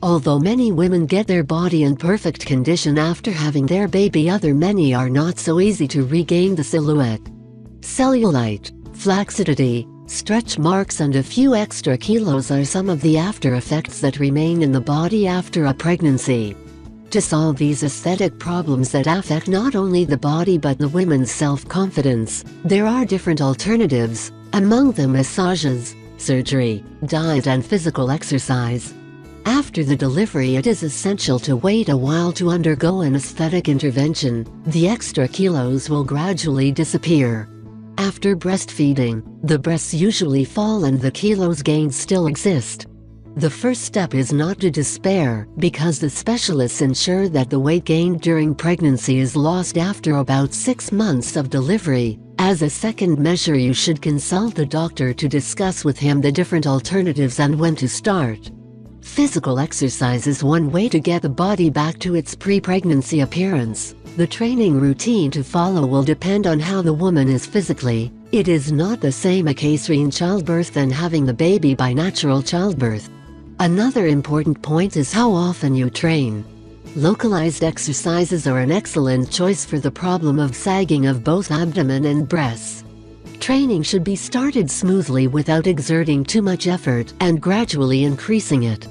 Although many women get their body in perfect condition after having their baby, many are not so easy to regain the silhouette. Cellulite, flaccidity, stretch marks and a few extra kilos are some of the after effects that remain in the body after a pregnancy. To solve these aesthetic problems that affect not only the body but the woman's self-confidence, there are different alternatives, among them massages, surgery, diet and physical exercise. After the delivery, it is essential to wait a while to undergo an aesthetic intervention. The extra kilos will gradually disappear. After breastfeeding, the breasts usually fall and the kilos gained still exist. The first step is not to despair, because the specialists ensure that the weight gained during pregnancy is lost after about 6 months of delivery. As a second measure, you should consult the doctor to discuss with him the different alternatives and when to start. Physical exercise is one way to get the body back to its pre-pregnancy appearance. The training routine to follow will depend on how the woman is physically. It is not the same a caesarean childbirth than having the baby by natural childbirth. Another important point is how often you train. Localized exercises are an excellent choice for the problem of sagging of both abdomen and breasts. Training should be started smoothly without exerting too much effort and gradually increasing it.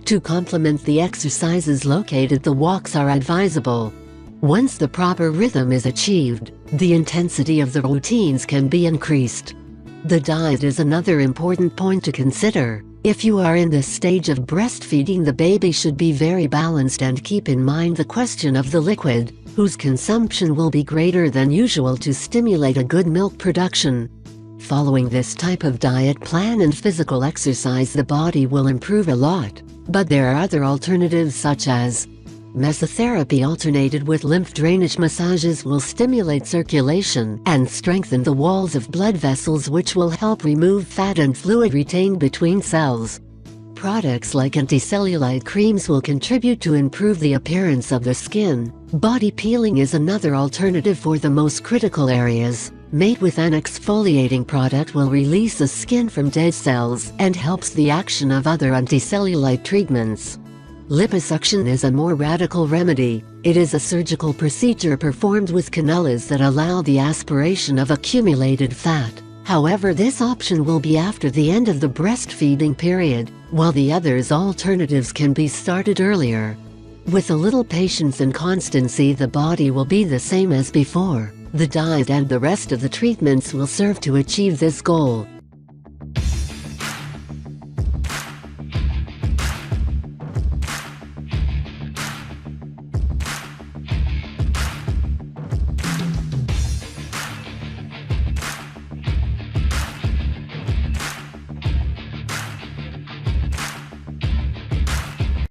To complement the exercises located, the walks are advisable. Once the proper rhythm is achieved, the intensity of the routines can be increased. The diet is another important point to consider. If you are in this stage of breastfeeding, the baby should be very balanced and keep in mind the question of the liquid, whose consumption will be greater than usual to stimulate a good milk production. Following this type of diet plan and physical exercise, the body will improve a lot. But there are other alternatives such as mesotherapy alternated with lymph drainage massages will stimulate circulation and strengthen the walls of blood vessels, which will help remove fat and fluid retained between cells. Products like anticellulite creams will contribute to improve the appearance of the skin. Body peeling is another alternative for the most critical areas. Made with an exfoliating product will release the skin from dead cells and helps the action of other anticellulite treatments. Liposuction is a more radical remedy. It is a surgical procedure performed with cannulas that allow the aspiration of accumulated fat. However, this option will be after the end of the breastfeeding period, while the others alternatives can be started earlier. With a little patience and constancy, the body will be the same as before. The diet and the rest of the treatments will serve to achieve this goal.